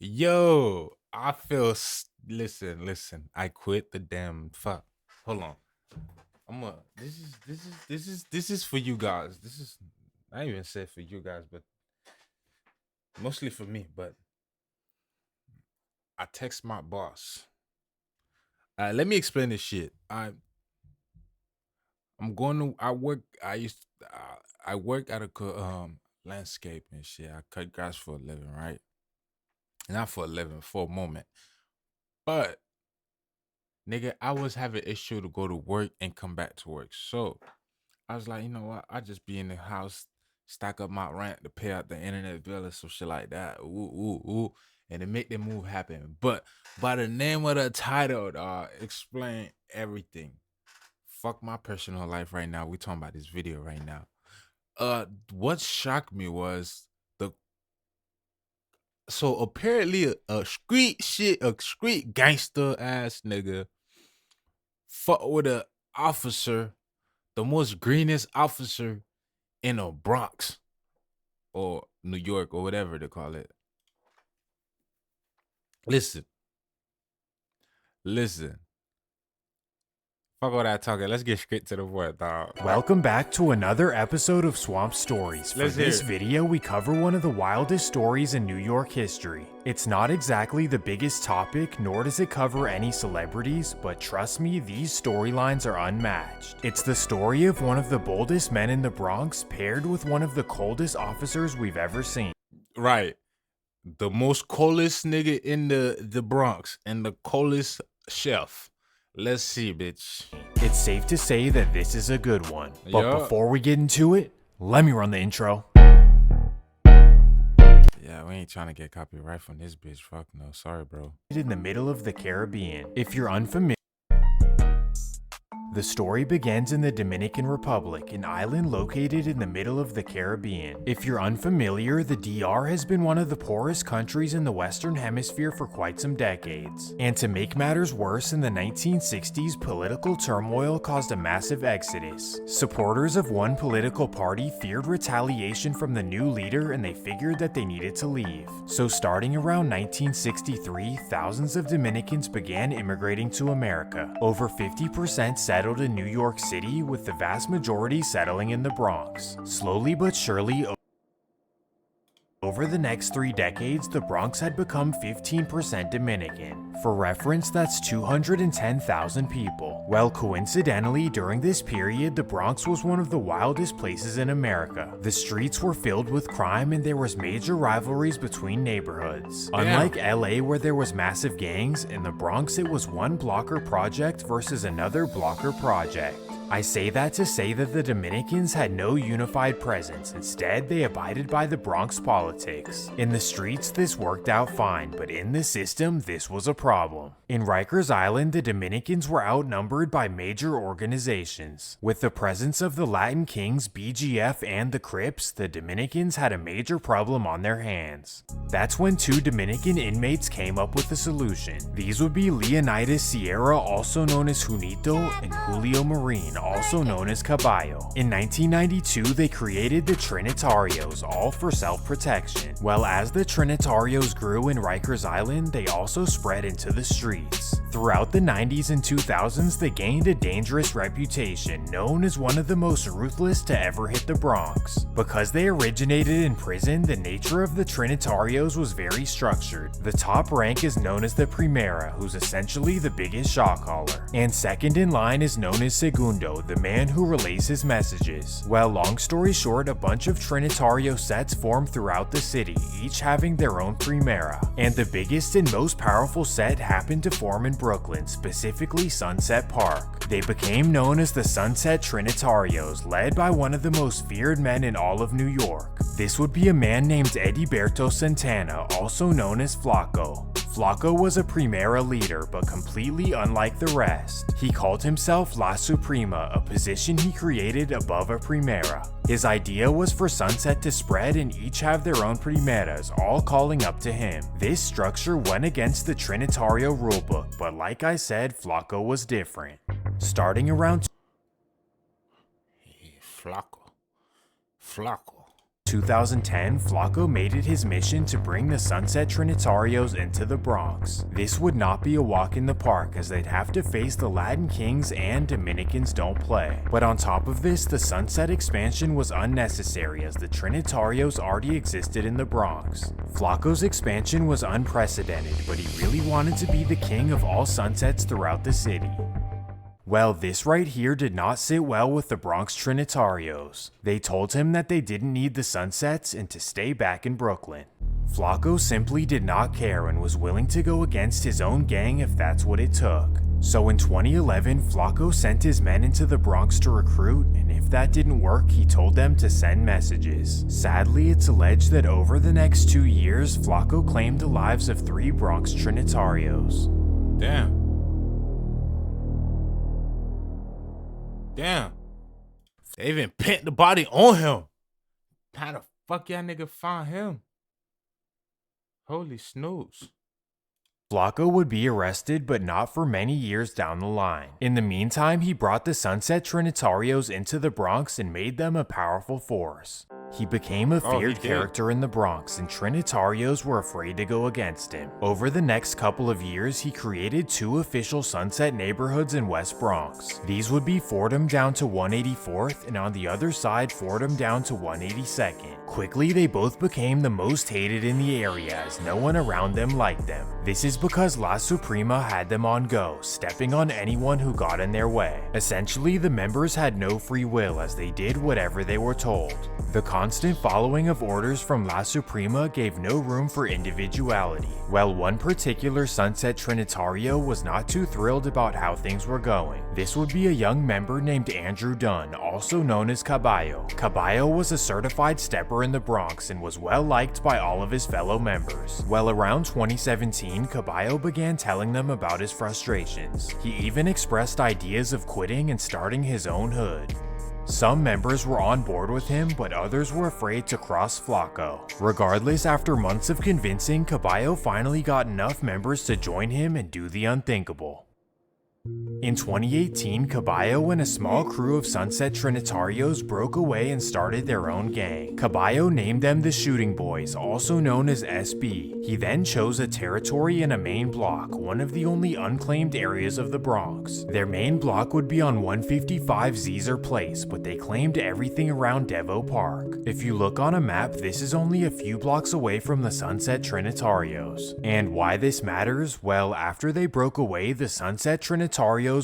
Yo, I feel. Listen. I quit the damn fuck. Hold on. I'm a. This is for you guys. This is. I even said for you guys, but mostly for me. But I text my boss. Let me explain this shit. I'm going to. I work. I work at a landscape and shit. I cut grass for a living, right? Not for a living, for a moment. But nigga, I was having issue to go to work and come back to work. So I was like, you know what? I just be in the house, stack up my rent to pay out the internet bill or some shit like that. Ooh. And to make the move happen. But by the name of the title, explain everything. Fuck my personal life right now. We talking about this video right now. What shocked me was the so apparently a street gangster ass nigga fuck with a officer, the most greenest officer in the Bronx or New York or whatever they call it. Listen. Fuck all that talking. Let's get straight to the point, dog. Welcome back to another episode of Swamp Stories. For this video, we cover one of the wildest stories in New York history. It's not exactly the biggest topic, nor does it cover any celebrities, but trust me, these storylines are unmatched. It's the story of one of the boldest men in the Bronx paired with one of the coldest officers we've ever seen. Right. The most coldest nigga in the Bronx and the coldest chef. Let's see, bitch. It's safe to say that this is a good one. But before we get into it, let me run the intro. Yeah, we ain't trying to get copyright from this bitch. Fuck no. Sorry, bro. In the middle of the Caribbean. If you're unfamiliar, the story begins in the Dominican Republic, an island located in the middle of the Caribbean. If you're unfamiliar, the DR has been one of the poorest countries in the Western Hemisphere for quite some decades. And to make matters worse, in the 1960s, political turmoil caused a massive exodus. Supporters of one political party feared retaliation from the new leader and they figured that they needed to leave. So starting around 1963, thousands of Dominicans began immigrating to America. Over 50% settled in New York City, with the vast majority settling in the Bronx. Slowly but surely, over the next 3 decades, the Bronx had become 15% Dominican. For reference, that's 210,000 people. Well, coincidentally, during this period, the Bronx was one of the wildest places in America. The streets were filled with crime and there was major rivalries between neighborhoods. Unlike LA, where there was massive gangs, in the Bronx it was one blocker project versus another blocker project. I say that to say that the Dominicans had no unified presence. Instead, they abided by the Bronx politics. In the streets, this worked out fine, but in the system, this was a problem. In Rikers Island, the Dominicans were outnumbered by major organizations. With the presence of the Latin Kings, BGF, and the Crips, the Dominicans had a major problem on their hands. That's when 2 Dominican inmates came up with a solution. These would be Leonidas Sierra, also known as Junito, and Julio Marin, also known as Caballo. In 1992, they created the Trinitarios, all for self-protection. Well, as the Trinitarios grew in Rikers Island, they also spread into the streets. Throughout the 90s and 2000s, they gained a dangerous reputation, known as one of the most ruthless to ever hit the Bronx. Because they originated in prison, the nature of the Trinitarios was very structured. The top rank is known as the Primera, who's essentially the biggest shot caller. And second in line is known as Segundo, the man who relays his messages. Well, long story short, a bunch of Trinitario sets formed throughout the city, each having their own Primera. And the biggest and most powerful set happened to form in Brooklyn, specifically Sunset Park. They became known as the Sunset Trinitarios, led by one of the most feared men in all of New York. This would be a man named Ediberto Santana, also known as Flaco. Flaco was a Primera leader, but completely unlike the rest. He called himself La Suprema, a position he created above a Primera. His idea was for Sunset to spread and each have their own Primeras, all calling up to him. This structure went against the Trinitario rulebook, but like I said, Flaco was different. Starting around Flaco. 2010, Flacco made it his mission to bring the Sunset Trinitarios into the Bronx. This would not be a walk in the park, as they'd have to face the Latin Kings and Dominicans don't play. But on top of this, the Sunset expansion was unnecessary, as the Trinitarios already existed in the Bronx. Flacco's expansion was unprecedented, but he really wanted to be the king of all sunsets throughout the city. Well, this right here did not sit well with the Bronx Trinitarios. They told him that they didn't need the sunsets and to stay back in Brooklyn. Flacco simply did not care and was willing to go against his own gang if that's what it took. So in 2011, Flacco sent his men into the Bronx to recruit, and if that didn't work, he told them to send messages. Sadly, it's alleged that over the next 2 years, Flacco claimed the lives of 3 Bronx Trinitarios. Damn. They even pinned the body on him. How the fuck y'all nigga find him? Holy snooze. Flacco would be arrested, but not for many years down the line. In the meantime, he brought the Sunset Trinitarios into the Bronx and made them a powerful force. He became a feared character in the Bronx, and Trinitarios were afraid to go against him. Over the next couple of years, he created 2 official Sunset neighborhoods in West Bronx. These would be Fordham down to 184th, and on the other side, Fordham down to 182nd. Quickly, they both became the most hated in the area, as no one around them liked them. This is because La Suprema had them on go, stepping on anyone who got in their way. Essentially, the members had no free will, as they did whatever they were told. The constant following of orders from La Suprema gave no room for individuality. While one particular Sunset Trinitario was not too thrilled about how things were going. This would be a young member named Andrew Dunn, also known as Caballo. Caballo was a certified stepper in the Bronx and was well liked by all of his fellow members. Well, around 2017, Caballo began telling them about his frustrations. He even expressed ideas of quitting and starting his own hood. Some members were on board with him, but others were afraid to cross Flacco. Regardless, after months of convincing, Caballo finally got enough members to join him and do the unthinkable. In 2018, Caballo and a small crew of Sunset Trinitarios broke away and started their own gang. Caballo named them the Shooting Boys, also known as SB. He then chose a territory in a main block, one of the only unclaimed areas of the Bronx. Their main block would be on 155 Zezer Place, but they claimed everything around Devo Park. If you look on a map, this is only a few blocks away from the Sunset Trinitarios. And why this matters? Well, after they broke away, the Sunset Trinitarios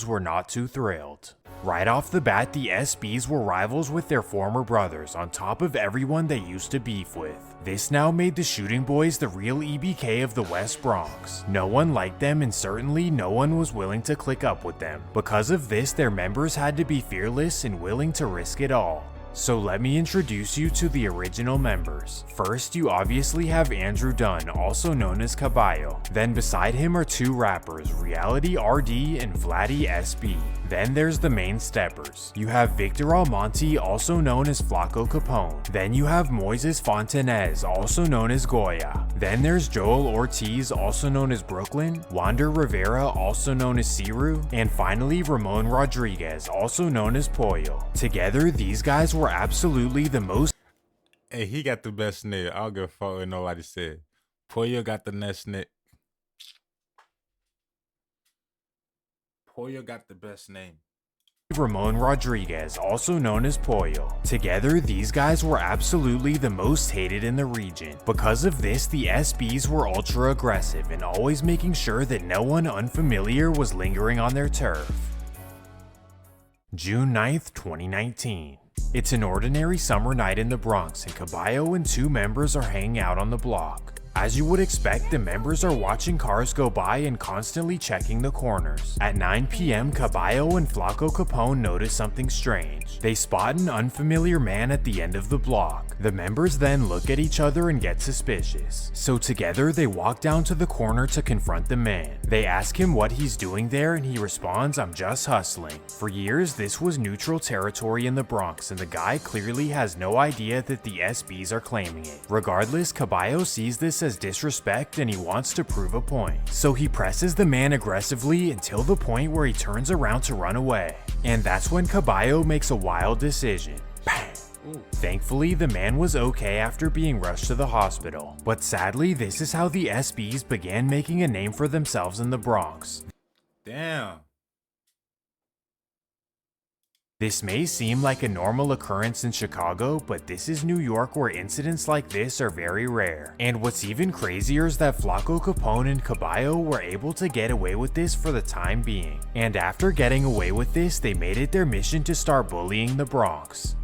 were not too thrilled. Right off the bat, the SBs were rivals with their former brothers, on top of everyone they used to beef with. This now made the Shooting Boys the real EBK of the West Bronx. No one liked them, and certainly no one was willing to click up with them. Because of this, their members had to be fearless and willing to risk it all. So let me introduce you to the original members. First, you obviously have Andrew Dunn, also known as Caballo. Then beside him are 2 rappers, Reality RD and Vladdy SB. Then there's the main steppers. You have Victor Almonte, also known as Flacco Capone. Then you have Moises Fontanez, also known as Goya. Then there's Joel Ortiz, also known as Brooklyn, Wander Rivera, also known as Ciru, and finally Ramon Rodriguez, also known as Pollo. Together, these guys were absolutely the most— Hey, he got the best nigga. I don't give a fuck what nobody said. Pollo got the best nigga. Pollo got the best name. Ramon Rodriguez, also known as Pollo. Together, these guys were absolutely the most hated in the region. Because of this, the SBs were ultra aggressive and always making sure that no one unfamiliar was lingering on their turf. June 9th, 2019. It's an ordinary summer night in the Bronx, and Caballo and 2 members are hanging out on the block. As you would expect, the members are watching cars go by and constantly checking the corners. At 9 p.m., Caballo and Flacco Capone notice something strange. They spot an unfamiliar man at the end of the block. The members then look at each other and get suspicious. So together, they walk down to the corner to confront the man. They ask him what he's doing there, and he responds, "I'm just hustling." For years, this was neutral territory in the Bronx, and the guy clearly has no idea that the SBs are claiming it. Regardless, Caballo sees this as disrespect and he wants to prove a point. So he presses the man aggressively until the point where he turns around to run away. And that's when Caballo makes a wild decision. Bang! Ooh. Thankfully, the man was okay after being rushed to the hospital. But sadly, this is how the SBs began making a name for themselves in the Bronx. Damn. This may seem like a normal occurrence in Chicago, but this is New York where incidents like this are very rare. And what's even crazier is that Flaco Capone and Caballo were able to get away with this for the time being. And after getting away with this, they made it their mission to start bullying the Bronx.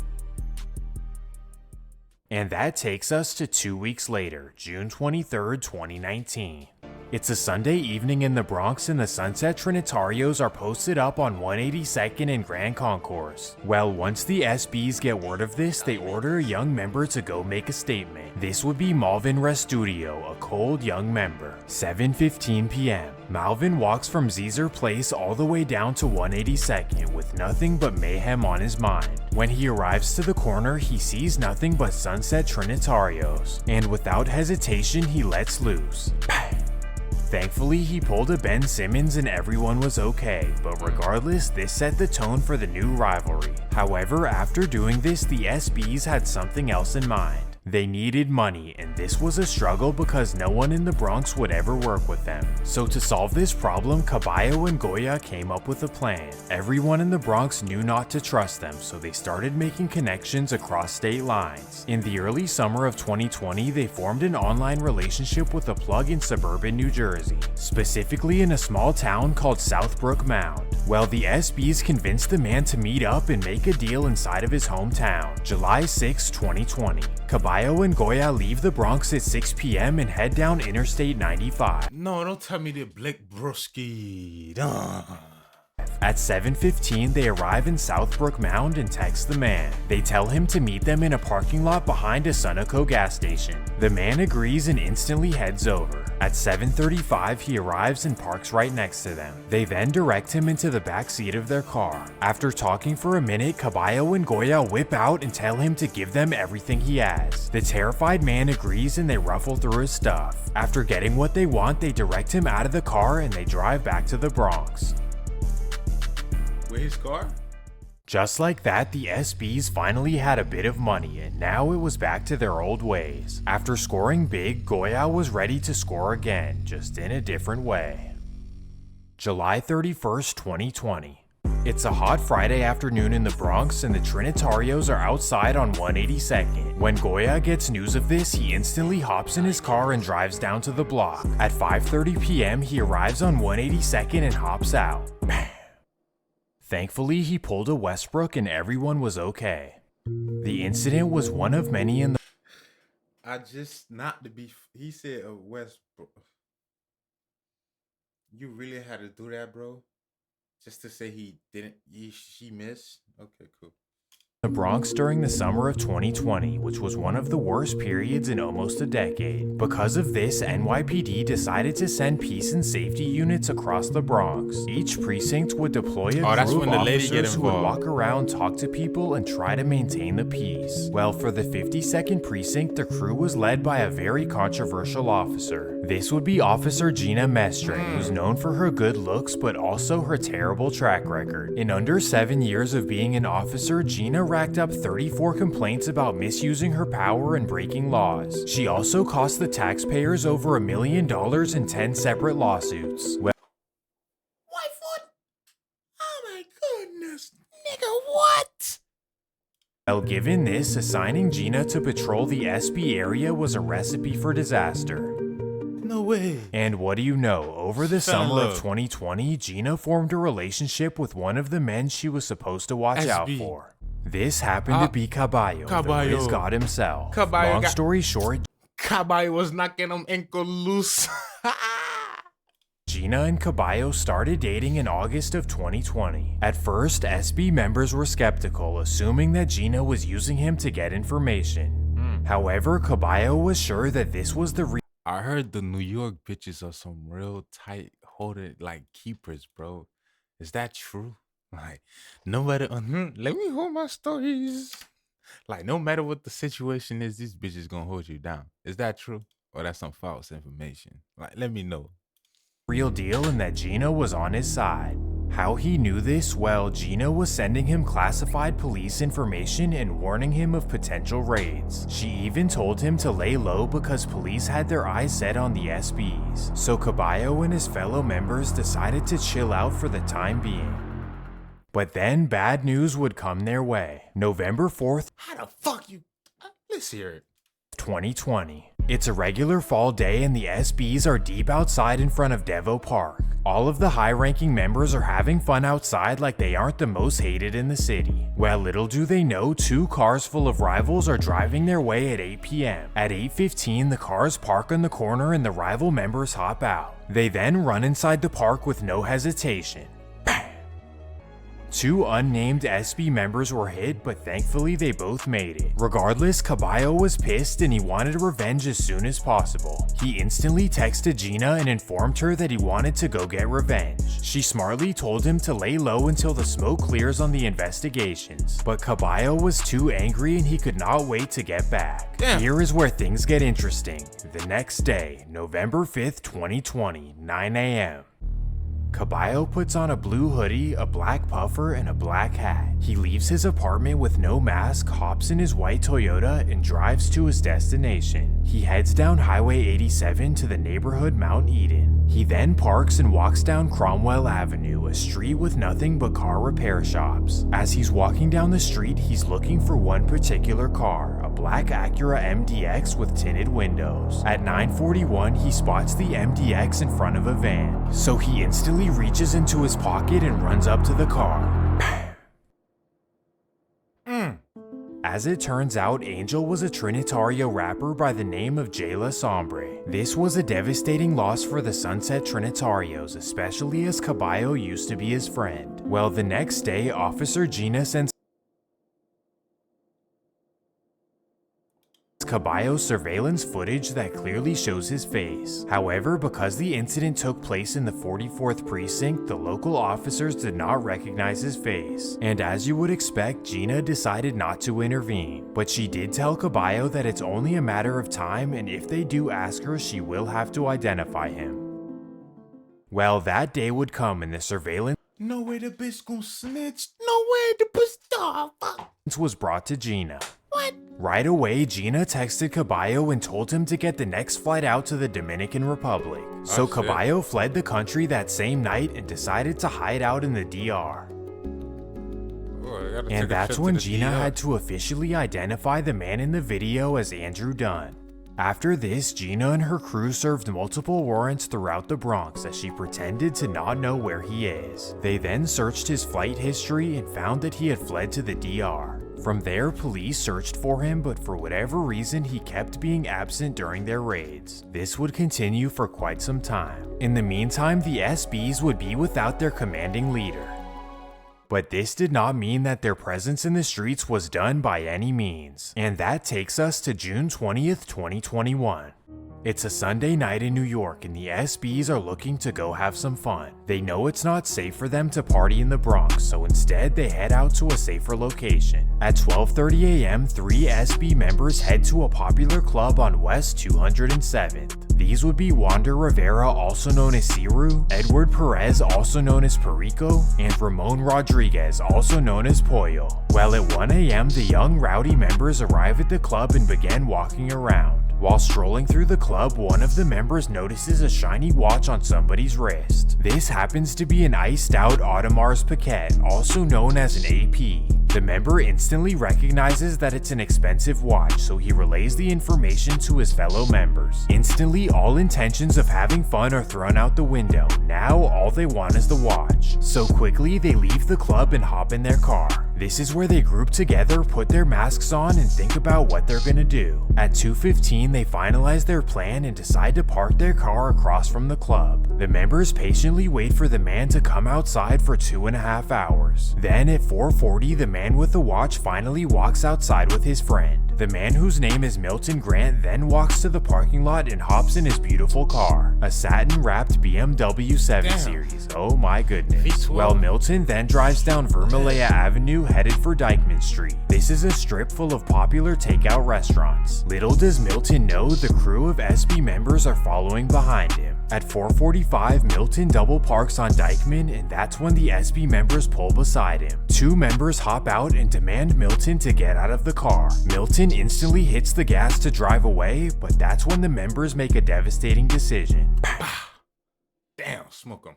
And that takes us to 2 weeks later, June 23rd, 2019. It's a Sunday evening in the Bronx and the Sunset Trinitarios are posted up on 182nd and Grand Concourse. Well, once the SBs get word of this, they order a young member to go make a statement. This would be Malvin Restudio, a cold young member. 7:15 p.m. Malvin walks from Caesar Place all the way down to 182nd with nothing but mayhem on his mind. When he arrives to the corner, he sees nothing but Sunset Trinitarios, and without hesitation, he lets loose. Bang! Thankfully, he pulled a Ben Simmons and everyone was okay, but regardless, this set the tone for the new rivalry. However, after doing this, the SBs had something else in mind. They needed money, and this was a struggle because no one in the Bronx would ever work with them. So to solve this problem, Caballo and Goya came up with a plan. Everyone in the Bronx knew not to trust them, so they started making connections across state lines. In the early summer of 2020, they formed an online relationship with a plug in suburban New Jersey, specifically in a small town called Southbrook Mound. Well, the SBs convinced the man to meet up and make a deal inside of his hometown, July 6, 2020. Caballo and Goya leave the Bronx at 6 p.m. and head down Interstate 95. No, don't tell me the Blake Broski. At 7:15, they arrive in Southbrook Mound and text the man. They tell him to meet them in a parking lot behind a Sunoco gas station. The man agrees and instantly heads over. At 7:35, he arrives and parks right next to them. They then direct him into the back seat of their car. After talking for a minute, Caballo and Goya whip out and tell him to give them everything he has. The terrified man agrees and they ruffle through his stuff. After getting what they want, they direct him out of the car and they drive back to the Bronx. With his car? Just like that, the SBs finally had a bit of money and now it was back to their old ways. After scoring big, Goya was ready to score again, just in a different way. July 31st, 2020. It's a hot Friday afternoon in the Bronx and the Trinitarios are outside on 182nd. When Goya gets news of this, he instantly hops in his car and drives down to the block. At 5:30 p.m., he arrives on 182nd and hops out. Bam! Thankfully, he pulled a Westbrook and everyone was okay. The incident was one of many in the he said a Westbrook. You really had to do that, bro? Just to say she missed? Okay, cool. Bronx during the summer of 2020, which was one of the worst periods in almost a decade. Because of this, NYPD decided to send peace and safety units across the Bronx. Each precinct would deploy a crew of officers who would walk around, talk to people, and try to maintain the peace. Well, for the 52nd precinct, the crew was led by a very controversial officer. This would be Officer Gina Mestre, who's known for her good looks but also her terrible track record. In under 7 years of being an officer, Gina racked up 34 complaints about misusing her power and breaking laws. She also cost the taxpayers over $1 million in 10 separate lawsuits. Whitefoot? Oh my goodness, nigga, what? Well, given this, assigning Gina to patrol the SB area was a recipe for disaster. No way. And what do you know, over the summer of 2020, Gina formed a relationship with one of the men she was supposed to watch out for. This happened to be Caballo, the Riz God himself. Long story short, Caballo was knocking them ankle loose. Gina and Caballo started dating in August of 2020. At first, SB members were skeptical, assuming that Gina was using him to get information. However, Caballo was sure that this was the I heard the New York bitches are some real tight holded like keepers, bro. Is that true? Like, no matter, let me hold my stories. Like, no matter what the situation is, these bitches gonna hold you down. Is that true? Or that's some false information? Like, let me know. Real deal and that Gina was on his side. How he knew this? Well, Gina was sending him classified police information and warning him of potential raids. She even told him to lay low because police had their eyes set on the SBs. So Caballo and his fellow members decided to chill out for the time being. But then bad news would come their way. November 4th, How the fuck you? Let's hear it. 2020. It's a regular fall day and the SBs are deep outside in front of Devo Park. All of the high-ranking members are having fun outside like they aren't the most hated in the city. Well, little do they know, 2 cars full of rivals are driving their way at 8 p.m. At 8:15, the cars park on the corner and the rival members hop out. They then run inside the park with no hesitation. 2 unnamed SB members were hit, but thankfully they both made it. Regardless, Caballo was pissed and he wanted revenge as soon as possible. He instantly texted Gina and informed her that he wanted to go get revenge. She smartly told him to lay low until the smoke clears on the investigations, but Caballo was too angry and he could not wait to get back. Damn. Here is where things get interesting. The next day, November 5th, 2020, 9 a.m. Caballo puts on a blue hoodie, a black puffer, and a black hat. He leaves his apartment with no mask, hops in his white Toyota, and drives to his destination. He heads down Highway 87 to the neighborhood Mount Eden. He then parks and walks down Cromwell Avenue, a street with nothing but car repair shops. As he's walking down the street, he's looking for one particular car, a black Acura MDX with tinted windows. At 9:41, he spots the MDX in front of a van, so he instantly reaches into his pocket and runs up to the car. As it turns out, Angel was a Trinitario rapper by the name of Jayla Sombre. This was a devastating loss for the Sunset Trinitarios, especially as Caballo used to be his friend. Well, the next day, Officer Gina sends Caballo's surveillance footage that clearly shows his face. However, because the incident took place in the 44th precinct, the local officers did not recognize his face. And as you would expect, Gina decided not to intervene. But she did tell Caballo that it's only a matter of time, and if they do ask her, she will have to identify him. Well, that day would come and the surveillance No way the bitch gon' snitch. No way the bitch was brought to Gina. What? Right away, Gina texted Caballo and told him to get the next flight out to the Dominican Republic. So shit. Caballo fled the country that same night and decided to hide out in the DR. And that's when Gina had to officially identify the man in the video as Andrew Dunn. After this, Gina and her crew served multiple warrants throughout the Bronx as she pretended to not know where he is. They then searched his flight history and found that he had fled to the DR. From there, police searched for him, but for whatever reason, he kept being absent during their raids. This would continue for quite some time. In the meantime, the SBs would be without their commanding leader. But this did not mean that their presence in the streets was done by any means. And that takes us to June 20th, 2021. It's a Sunday night in New York and the SBs are looking to go have some fun. They know it's not safe for them to party in the Bronx, so instead they head out to a safer location. At 12:30 a.m., 3 SB members head to a popular club on West 207th. These would be Wander Rivera, also known as Ciru, Edward Perez, also known as Perico, and Ramon Rodriguez, also known as Pollo. Well, at 1 a.m., the young rowdy members arrive at the club and begin walking around. While strolling through the club, one of the members notices a shiny watch on somebody's wrist. This happens to be an iced out Audemars Piguet, also known as an AP. The member instantly recognizes that it's an expensive watch, so he relays the information to his fellow members. Instantly, all intentions of having fun are thrown out the window. Now, all they want is the watch. So quickly, they leave the club and hop in their car. This is where they group together, put their masks on, and think about what they're gonna do. At 2:15, they finalize their plan and decide to park their car across from the club. The members patiently wait for the man to come outside for 2.5 hours. Then at 4:40, the man with the watch finally walks outside with his friend. The man, whose name is Milton Grant, then walks to the parking lot and hops in his beautiful car, a satin-wrapped BMW 7 Series. Oh my goodness. Well, Milton then drives down Vermillion Avenue headed for Dyckman Street. This is a strip full of popular takeout restaurants. Little does Milton know the crew of SB members are following behind him. At 4:45, Milton double parks on Dyckman, and that's when the SB members pull beside him. Two members hop out and demand Milton to get out of the car. Milton instantly hits the gas to drive away, but that's when the members make a devastating decision. Damn, smoke him.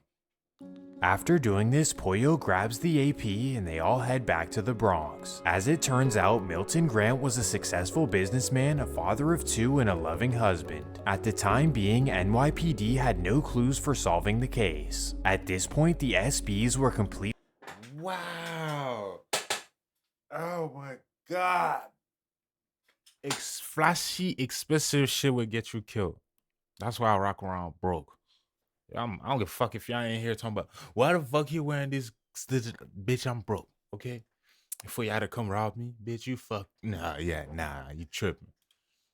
After doing this, Pollo grabs the AP and they all head back to the Bronx. As it turns out, Milton Grant was a successful businessman, a father of two, and a loving husband. At the time being, NYPD had no clues for solving the case. At this point, the SBs were complete. Wow. Oh my God. Flashy, expensive shit would get you killed. That's why I rock around broke. I don't give a fuck if y'all ain't here talking about why the fuck you wearing this bitch. I'm broke, okay? Before y'all to come rob me, bitch, you fuck. Nah, you tripping.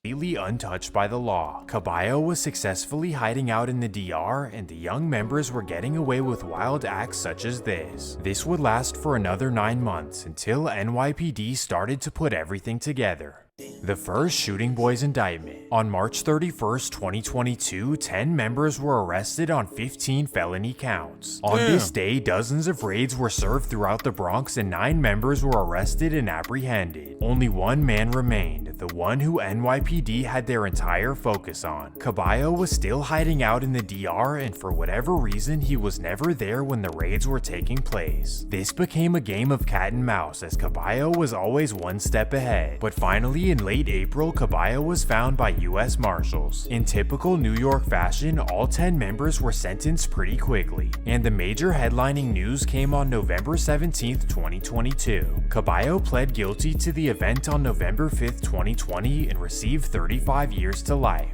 Completely untouched by the law. Caballo was successfully hiding out in the DR, and the young members were getting away with wild acts such as this. This would last for another 9 months until NYPD started to put everything together. The first Shooting Boys indictment. On March 31st, 2022, 10 members were arrested on 15 felony counts. On this day, dozens of raids were served throughout the Bronx and 9 members were arrested and apprehended. Only one man remained, the one who NYPD had their entire focus on. Caballo was still hiding out in the DR, and for whatever reason, he was never there when the raids were taking place. This became a game of cat and mouse, as Caballo was always one step ahead. But finally, in late April, Caballo was found by US Marshals. In typical New York fashion, all 10 members were sentenced pretty quickly, and the major headlining news came on November 17th, 2022. Caballo pled guilty to the event on November 5th, 2020 and received 35 years to life.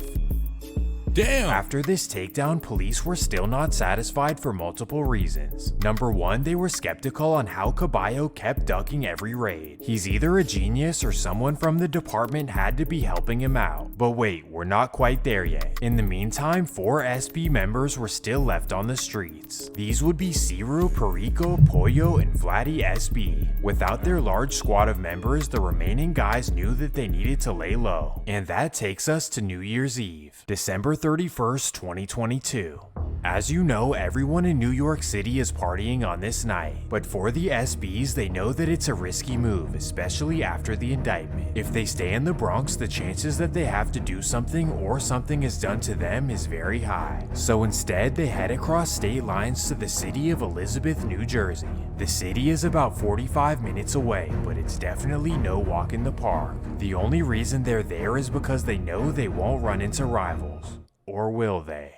Damn. After this takedown, police were still not satisfied for multiple reasons. Number one, they were skeptical on how Caballo kept ducking every raid. He's either a genius or someone from the department had to be helping him out. But wait, we're not quite there yet. In the meantime, 4 SB members were still left on the streets. These would be Ciru, Perico, Pollo, and Baddie SB. Without their large squad of members, the remaining guys knew that they needed to lay low. And that takes us to New Year's Eve, December 31st, 2022. As you know, everyone in New York City is partying on this night, but for the SBs, they know that it's a risky move, especially after the indictment. If they stay in the Bronx, the chances that they have to do something or something is done to them is very high. So instead, they head across state lines to the city of Elizabeth, New Jersey. The city is about 45 minutes away, but it's definitely no walk in the park. The only reason they're there is because they know they won't run into rivals. Or will they?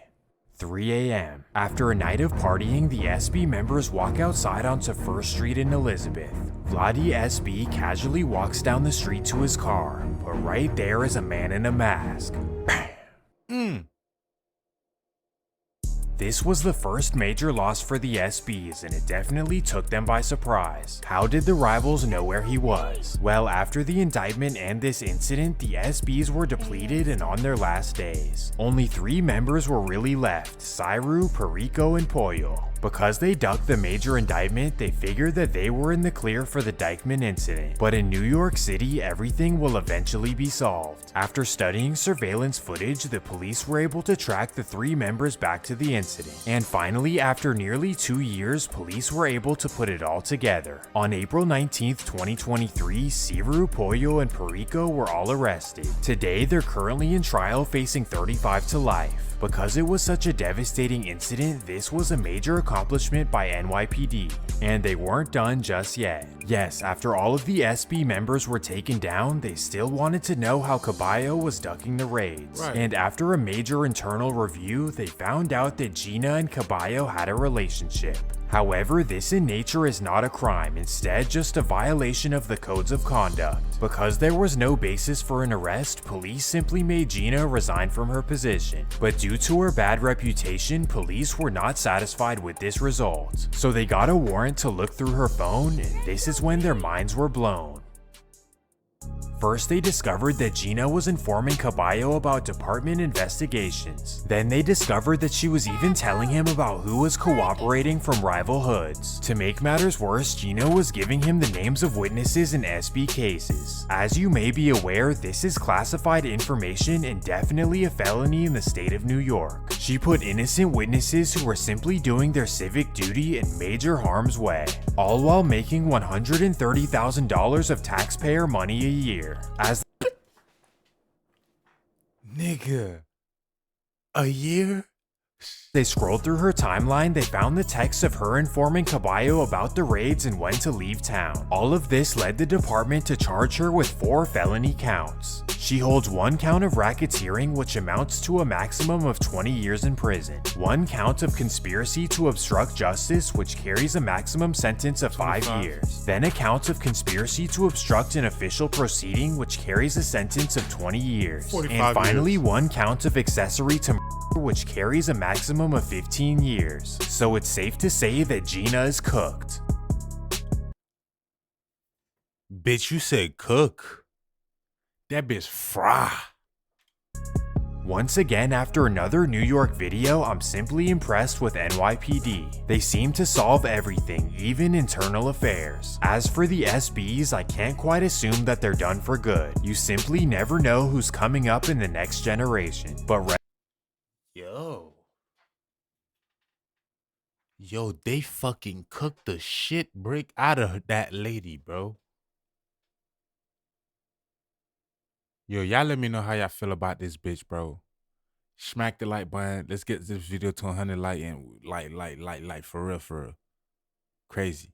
3 a.m. After a night of partying, the SB members walk outside onto 1st Street in Elizabeth. Baddie SB casually walks down the street to his car, but right there is a man in a mask. Bam! This was the first major loss for the SBs, and it definitely took them by surprise. How did the rivals know where he was? Well, after the indictment and this incident, the SBs were depleted and on their last days. Only 3 members were really left, Ciru, Perico, and Pollo. Because they ducked the major indictment, they figured that they were in the clear for the Dyckman incident. But in New York City, everything will eventually be solved. After studying surveillance footage, the police were able to track the 3 members back to the incident. And finally, after nearly 2 years, police were able to put it all together. On April 19th, 2023, Ciru, Pollo, and Perico were all arrested. Today, they're currently in trial facing 35 to life. Because it was such a devastating incident, this was a major accomplishment by NYPD, and they weren't done just yet. Yes, after all of the SB members were taken down, they still wanted to know how Caballo was ducking the raids. Right. And after a major internal review, they found out that Gina and Caballo had a relationship. However, this in nature is not a crime, instead just a violation of the codes of conduct. Because there was no basis for an arrest, police simply made Gina resign from her position. But due to her bad reputation, police were not satisfied with this result. So they got a warrant to look through her phone, and this is when their minds were blown. First, they discovered that Gina was informing Caballo about department investigations. Then they discovered that she was even telling him about who was cooperating from rival hoods. To make matters worse, Gina was giving him the names of witnesses in SB cases. As you may be aware, this is classified information and definitely a felony in the state of New York. She put innocent witnesses who were simply doing their civic duty in major harm's way, all while making $130,000 of taxpayer money a year. As Nigga, a year? they scrolled through her timeline, they found the texts of her informing Caballo about the raids and when to leave town. All of this led the department to charge her with 4 felony counts. She holds 1 count of racketeering, which amounts to a maximum of 20 years in prison, 1 count of conspiracy to obstruct justice, which carries a maximum sentence of 5 years, then a count of conspiracy to obstruct an official proceeding, which carries a sentence of 20 years, and finally 1 count of accessory to murder, which carries a maximum of 15 years. So it's safe to say that Gina is cooked. Bitch, you said cook. That bitch fry. Once again, after another New York video, I'm simply impressed with NYPD. They seem to solve everything, even internal affairs. As for the SBs, I can't quite assume that they're done for good. You simply never know who's coming up in the next generation. But Yo, they fucking cooked the shit brick out of that lady, bro. Yo, y'all let me know how y'all feel about this bitch, bro. Smack the like button. Let's get this video to 100 like and like for real. Crazy.